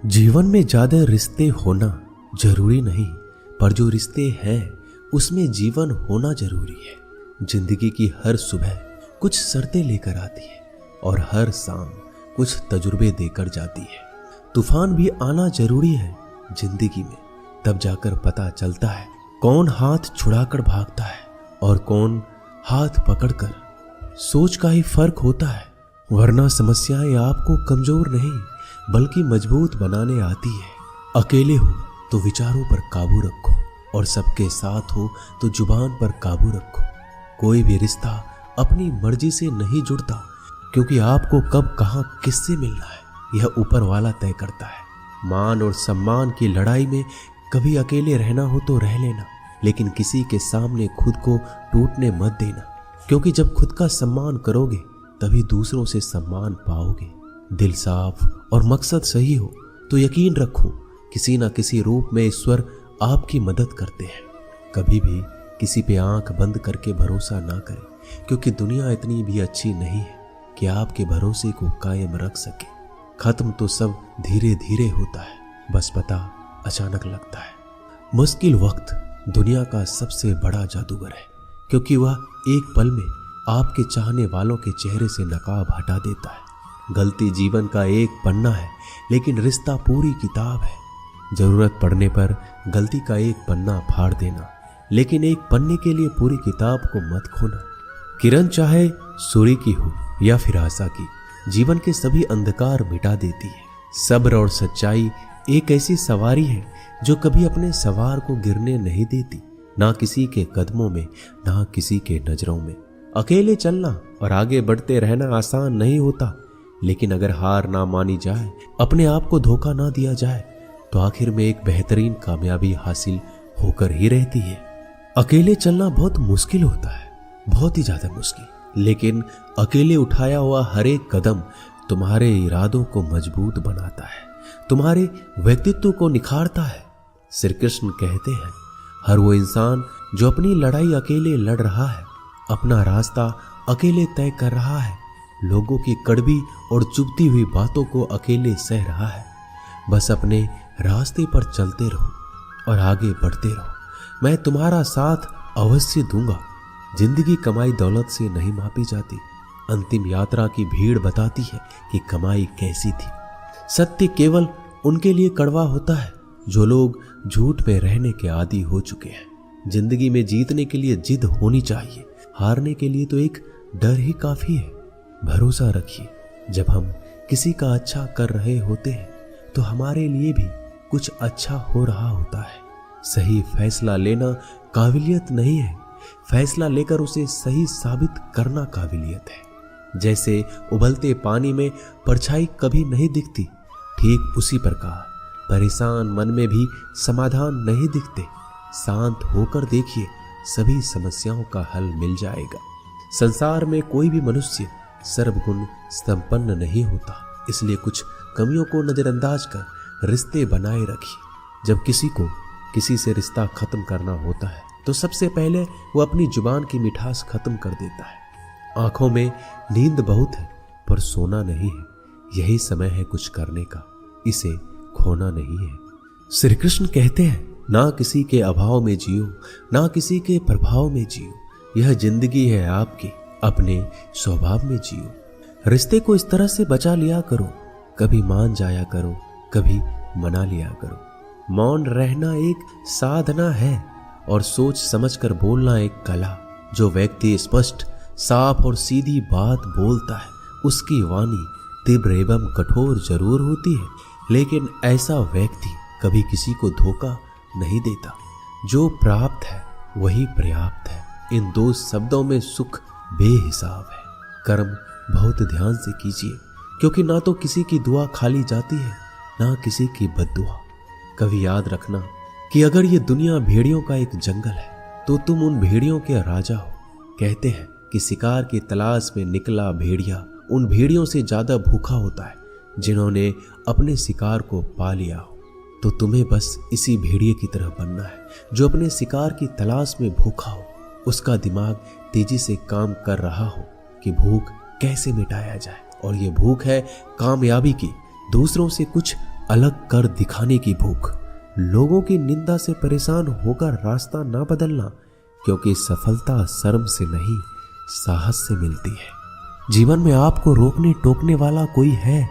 जीवन में ज्यादा रिश्ते होना जरूरी नहीं, पर जो रिश्ते हैं उसमें जीवन होना जरूरी है। जिंदगी की हर सुबह कुछ शर्तें लेकर आती है और हर शाम कुछ तजुर्बे देकर जाती है। तूफान भी आना जरूरी है जिंदगी में, तब जाकर पता चलता है कौन हाथ छुड़ाकर भागता है और कौन हाथ पकड़कर। सोच का ही फर्क होता है, वरना समस्याएं आपको कमजोर नहीं बल्कि मजबूत बनाने आती है। अकेले हो तो विचारों पर काबू रखो और सबके साथ हो तो जुबान पर काबू रखो। कोई भी रिश्ता अपनी मर्जी से नहीं जुड़ता, क्योंकि आपको कब कहां किससे मिलना है यह ऊपर वाला तय करता है। मान और सम्मान की लड़ाई में कभी अकेले रहना हो तो रह लेना, लेकिन किसी के सामने खुद को टूटने मत देना, क्योंकि जब खुद का सम्मान करोगे तभी दूसरों से सम्मान पाओगे। दिल साफ और मकसद सही हो तो यकीन रखो किसी न किसी रूप में ईश्वर आपकी मदद करते हैं। कभी भी किसी पे आंख बंद करके भरोसा ना करें, क्योंकि दुनिया इतनी भी अच्छी नहीं है कि आपके भरोसे को कायम रख सके। खत्म तो सब धीरे धीरे होता है, बस पता अचानक लगता है। मुश्किल वक्त दुनिया का सबसे बड़ा जादूगर है, क्योंकि वह एक पल में आपके चाहने वालों के चेहरे से नकाब हटा देता है। गलती जीवन का एक पन्ना है, लेकिन रिश्ता पूरी किताब है। जरूरत पड़ने पर गलती का एक पन्ना फाड़ देना, लेकिन एक पन्ने के लिए पूरी किताब को मत खोना। किरण चाहे सूर्य की हो या फिर आशा की, जीवन के सभी अंधकार मिटा देती है। सब्र और सच्चाई एक ऐसी सवारी है जो कभी अपने सवार को गिरने नहीं देती, ना किसी के कदमों में ना किसी के नजरों में। अकेले चलना और आगे बढ़ते रहना आसान नहीं होता, लेकिन अगर हार ना मानी जाए, अपने आप को धोखा ना दिया जाए, तो आखिर में एक बेहतरीन कामयाबी हासिल होकर ही रहती है। अकेले चलना बहुत मुश्किल होता है, बहुत ही ज्यादा मुश्किल, लेकिन अकेले उठाया हुआ हर एक कदम तुम्हारे इरादों को मजबूत बनाता है, तुम्हारे व्यक्तित्व को निखारता है। श्री कृष्ण कहते हैं, हर वो इंसान जो अपनी लड़ाई अकेले लड़ रहा है, अपना रास्ता अकेले तय कर रहा है, लोगों की कड़वी और चुभती हुई बातों को अकेले सह रहा है, बस अपने रास्ते पर चलते रहो और आगे बढ़ते रहो। मैं तुम्हारा साथ अवश्य दूंगा। जिंदगी कमाई दौलत से नहीं मापी जाती, अंतिम यात्रा की भीड़ बताती है कि कमाई कैसी थी। सत्य केवल उनके लिए कड़वा होता है जो लोग झूठ में रहने के आदी हो चुके हैं। जिंदगी में जीतने के लिए जिद होनी चाहिए, हारने के लिए तो एक डर ही काफी है। भरोसा रखिए, जब हम किसी का अच्छा कर रहे होते हैं तो हमारे लिए भी कुछ अच्छा हो रहा होता है। सही फैसला लेना काबिलियत नहीं है, फैसला लेकर उसे सही साबित करना काबिलियत है। जैसे उबलते पानी में परछाई कभी नहीं दिखती, ठीक उसी प्रकार परेशान मन में भी समाधान नहीं दिखते। शांत होकर देखिए, सभी समस्याओं का हल मिल जाएगा। संसार में कोई भी मनुष्य सर्वगुण संपन्न नहीं होता, इसलिए कुछ कमियों को नजरअंदाज कर रिश्ते बनाए रखिए। जब किसी को किसी से रिश्ता खत्म करना होता है तो सबसे पहले वो अपनी जुबान की मिठास खत्म कर देता है। आंखों में नींद बहुत है पर सोना नहीं है, यही समय है कुछ करने का, इसे खोना नहीं है। श्री कृष्ण कहते हैं, ना किसी के अभाव में जियो, ना किसी के प्रभाव में जियो। यह जिंदगी है आपकी, अपने स्वभाव में जियो। रिश्ते को इस तरह से बचा लिया करो, कभी मान जाया करो, कभी मना लिया करो। मौन रहना एक साधना है और सोच समझकर बोलना एक कला। जो व्यक्ति स्पष्ट, साफ और सीधी बात बोलता है, उसकी वाणी तीव्र एवं कठोर जरूर होती है, लेकिन ऐसा व्यक्ति कभी किसी को धोखा नहीं देता। जो प्राप्त है वही पर्याप्त है। इन दो शब्दों में सुख बेहिसाब है। कर्म बहुत ध्यान से कीजिए, क्योंकि ना तो किसी की दुआ खाली जाती है, ना किसी की बद्दुआ। कभी याद रखना कि अगर ये दुनिया भेड़ियों का एक जंगल है तो तुम उन भेड़ियों के राजा हो। कहते हैं कि शिकार की तलाश में निकला भेड़िया उन भेड़ियों से ज्यादा भूखा होता है जिन्होंने अपने शिकार को पा लिया हो। तो तुम्हें बस इसी भेड़िए की तरह बनना है जो अपने शिकार की तलाश में भूखा हो। उसका दिमाग तेजी से काम कर रहा हो कि भूख कैसे मिटाया जाए, और ये भूख है कामयाबी की, दूसरों से कुछ अलग कर दिखाने की भूख, लोगों की निंदा से परेशान होकर रास्ता ना बदलना, क्योंकि सफलता शर्म से नहीं साहस से मिलती है। जीवन में आपको रोकने टोकने वाला कोई है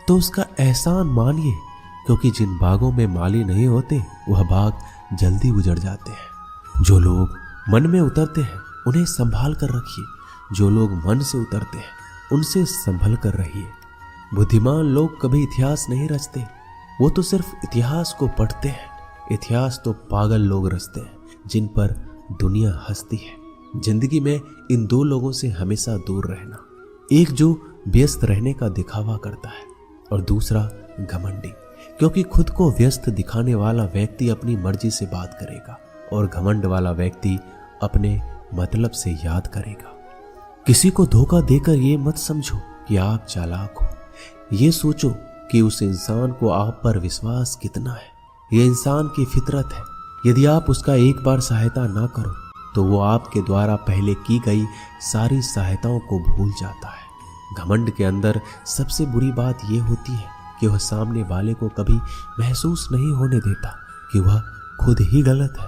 तो उसका एहसान मानिए, क्योंकि जिन बागों में माली नहीं होते वह बाग जल्दी उजड़ जाते हैं। जो लोग मन में उतरते हैं उन्हें संभाल कर रखिए, जो लोग मन से उतरते हैं उनसे संभल कर रहिए। बुद्धिमान लोग कभी इतिहास नहीं रचते, वो तो सिर्फ इतिहास को पढ़ते हैं। इतिहास तो पागल लोग रचते हैं जिन पर दुनिया हंसती है। जिंदगी में इन दो लोगों से हमेशा दूर रहना, एक जो व्यस्त रहने का दिखावा करता है और दूसरा घमंडी, क्योंकि खुद को व्यस्त दिखाने वाला व्यक्ति अपनी मर्जी से बात करेगा और घमंड वाला व्यक्ति अपने मतलब से याद करेगा। किसी को धोखा देकर ये मत समझो कि आप चालाक हो, ये सोचो कि उस इंसान को आप पर विश्वास कितना है। यह इंसान की फितरत है, यदि आप उसका एक बार सहायता ना करो तो वो आपके द्वारा पहले की गई सारी सहायताओं को भूल जाता है। घमंड के अंदर सबसे बुरी बात यह होती है कि वह सामने वाले को कभी महसूस नहीं होने देता कि वह खुद ही गलत है।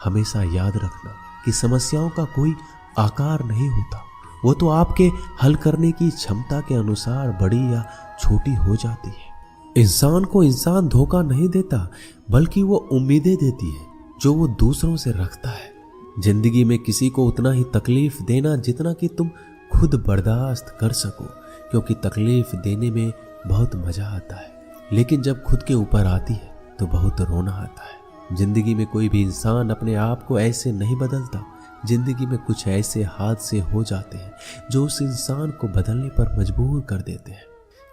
हमेशा याद रखना कि समस्याओं का कोई आकार नहीं होता, वो तो आपके हल करने की क्षमता के अनुसार बड़ी या छोटी हो जाती है। इंसान को इंसान धोखा नहीं देता, बल्कि वो उम्मीदें देती है जो वो दूसरों से रखता है। जिंदगी में किसी को उतना ही तकलीफ देना जितना कि तुम खुद बर्दाश्त कर सको, क्योंकि तकलीफ देने में बहुत मजा आता है, लेकिन जब खुद के ऊपर आती है तो बहुत रोना आता है। जिंदगी में कोई भी इंसान अपने आप को ऐसे नहीं बदलता। जिंदगी में कुछ ऐसे हादसे हो जाते हैं जो उस इंसान को बदलने पर मजबूर कर देते हैं।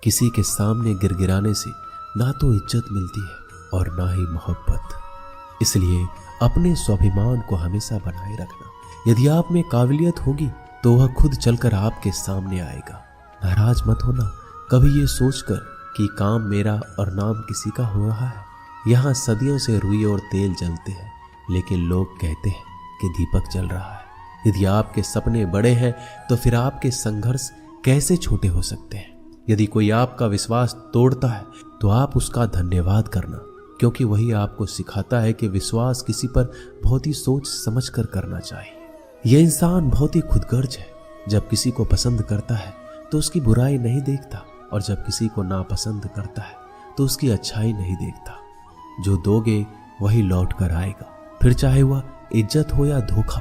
किसी के सामने गिड़गिड़ाने से ना तो इज्जत मिलती है और ना ही मोहब्बत। इसलिए अपने स्वाभिमान को हमेशा बनाए रखना। यदि आप में काबिलियत होगी तो वह खुद चलकर आपके सामने आएगा। नाराज मत होना कभी ये सोचकर कि काम मेरा और नाम किसी का हो रहा है। यहाँ सदियों से रुई और तेल जलते हैं, लेकिन लोग कहते हैं कि दीपक जल रहा है। यदि आपके सपने बड़े हैं तो फिर आपके संघर्ष कैसे छोटे हो सकते हैं। यदि कोई आपका विश्वास तोड़ता है तो आप उसका धन्यवाद करना, क्योंकि वही आपको सिखाता है कि विश्वास किसी पर बहुत ही सोच समझ कर करना चाहिए। यह इंसान बहुत ही खुदगर्ज है। जब किसी को पसंद करता है तो उसकी बुराई नहीं देखता, और जब किसी को नापसंद करता है तो उसकी अच्छाई नहीं देखता। जो दोगे वही लौट कर आएगा, फिर चाहे वह इज्जत हो या धोखा।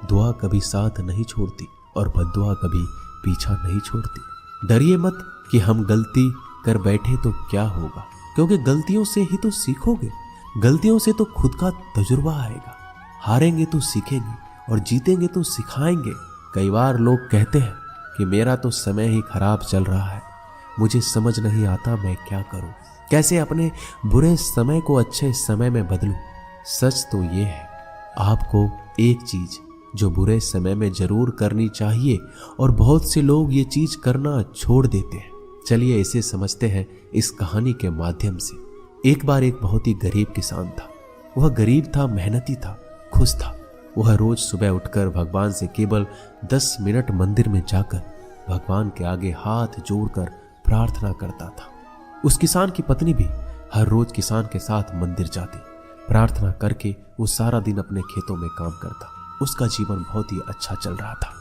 दुआ कभी साथ नहीं छोड़ती और बद्दुआ कभी पीछा नहीं छोड़ती। डरिए मत कि हम गलती कर बैठे तो क्या होगा, क्योंकि गलतियों से ही तो सीखोगे। गलतियों से तो खुद का तजुर्बा आएगा। हारेंगे तो सीखेंगे और जीतेंगे तो सिखाएंगे। कई बार लोग कहते हैं कि मेरा तो समय ही खराब चल रहा है, मुझे समझ नहीं आता मैं क्या करूं, कैसे अपने बुरे समय को अच्छे समय में बदलूं। सच तो ये है, आपको एक चीज जो बुरे समय में जरूर करनी चाहिए और बहुत से लोग ये चीज करना छोड़ देते हैं। चलिए इसे समझते हैं इस कहानी के माध्यम से। एक बार एक बहुत ही गरीब किसान था। वह गरीब था, मेहनती था, खुश था। वह रोज सुबह उठकर भगवान से केवल 10 मिनट मंदिर में जाकर भगवान के आगे हाथ जोड़कर प्रार्थना करता था। उस किसान की पत्नी भी हर रोज किसान के साथ मंदिर जाती। प्रार्थना करके वो सारा दिन अपने खेतों में काम करता। उसका जीवन बहुत ही अच्छा चल रहा था।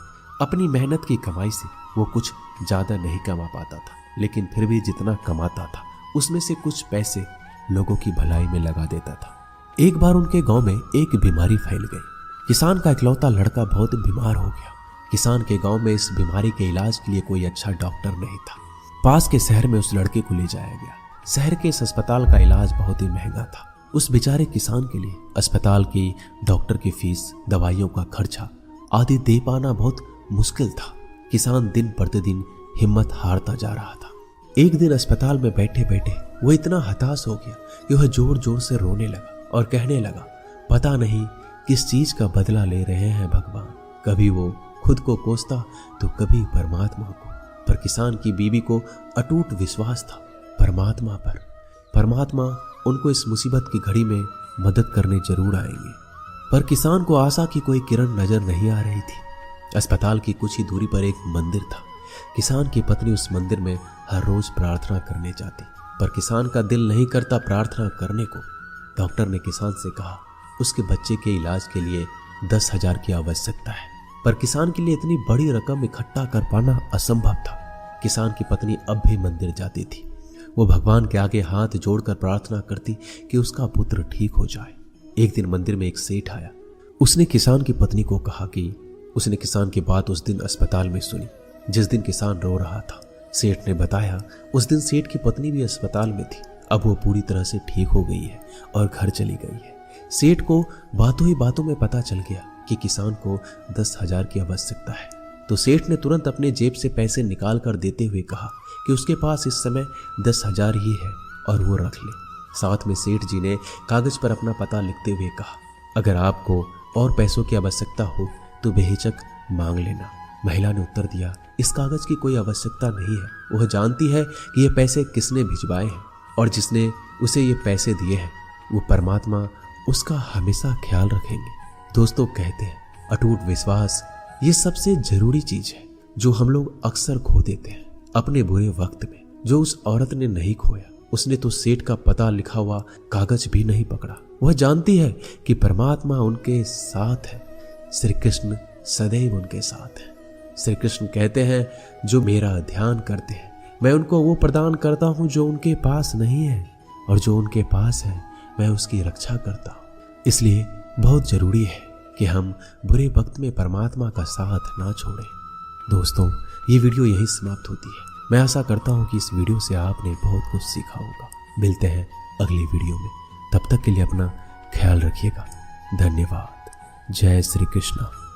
अपनी मेहनत की कमाई से वो कुछ ज्यादा नहीं कमा पाता था, लेकिन फिर भी जितना कमाता था उसमें से कुछ पैसे लोगों की भलाई में लगा देता था। एक बार उनके गांव में एक बीमारी फैल गई। किसान का इकलौता लड़का बहुत बीमार हो गया। किसान के गांव में इस बीमारी के इलाज के लिए कोई अच्छा डॉक्टर नहीं था। पास के शहर में उस लड़के को ले जाया गया। शहर के इस अस्पताल का इलाज बहुत ही महंगा था। उस बेचारे किसान के लिए अस्पताल की, डॉक्टर की फीस, दवाइयों का खर्चा आदि दे पाना बहुत मुश्किल था। किसान दिन प्रतिदिन हिम्मत हारता जा रहा था। एक दिन अस्पताल में बैठे बैठे वो इतना हताश हो गया कि वह जोर जोर से रोने लगा और कहने लगा, पता नहीं किस चीज का बदला ले रहे हैं भगवान। कभी वो खुद को कोसता तो कभी परमात्मा को। पर किसान की बीवी को अटूट विश्वास था परमात्मा पर। परमात्मा उनको इस मुसीबत की घड़ी में मदद करने जरूर आएंगे। पर किसान को आशा की कोई किरण नजर नहीं आ रही थी। अस्पताल की कुछ ही दूरी पर एक मंदिर था। किसान की पत्नी उस मंदिर में हर रोज प्रार्थना करने जाती। पर किसान का दिल नहीं करता प्रार्थना करने को। डॉक्टर ने किसान से कहा उसके बच्चे के इलाज के लिए 10,000 की आवश्यकता है, पर किसान के लिए इतनी बड़ी रकम इकट्ठा कर पाना असंभव था। किसान की पत्नी अब भी मंदिर जाती थी। वो भगवान के आगे हाथ जोड़कर प्रार्थना करती कि उसका पुत्र ठीक हो जाए। एक दिन मंदिर में एक सेठ आया। उसने किसान की पत्नी को कहा कि उसने किसान की बात उस दिन अस्पताल में सुनी जिस दिन किसान रो रहा था। सेठ ने बताया उस दिन सेठ की पत्नी भी अस्पताल में थी। अब वो पूरी तरह से ठीक हो गई है और घर चली गई है। सेठ को बातों ही बातों में पता चल गया कि किसान को 10,000 की आवश्यकता है, तो सेठ ने तुरंत अपने जेब से पैसे निकाल कर देते हुए कहा कि उसके पास इस समय 10,000 ही है और वो रख ले। साथ में सेठ जी ने कागज पर अपना पता लिखते हुए कहा अगर आपको और पैसों की आवश्यकता हो तो बेहिचक मांग लेना। महिला ने उत्तर दिया इस कागज की कोई आवश्यकता नहीं है। वह जानती है कि ये पैसे किसने भिजवाए हैं और जिसने उसे ये पैसे दिए हैं वो परमात्मा उसका हमेशा ख्याल रखेंगे। दोस्तों कहते हैं अटूट विश्वास ये सबसे जरूरी चीज है जो हम लोग अक्सर खो देते हैं अपने बुरे वक्त में। जो उस औरत ने नहीं खोया, उसने तो सेठ का पता लिखा हुआ कागज भी नहीं पकड़ा। वह जानती है कि परमात्मा उनके साथ है, श्री कृष्ण सदैव उनके साथ है। श्री कृष्ण कहते हैं जो मेरा ध्यान करते हैं मैं उनको वो प्रदान करता हूँ जो उनके पास नहीं है, और जो उनके पास है मैं उसकी रक्षा करता हूँ। इसलिए बहुत जरूरी है कि हम बुरे वक्त में परमात्मा का साथ ना छोड़ें। दोस्तों ये वीडियो यही समाप्त होती है। मैं आशा करता हूँ कि इस वीडियो से आपने बहुत कुछ सीखा होगा। मिलते हैं अगली वीडियो में, तब तक के लिए अपना ख्याल रखिएगा। धन्यवाद। जय श्री कृष्ण।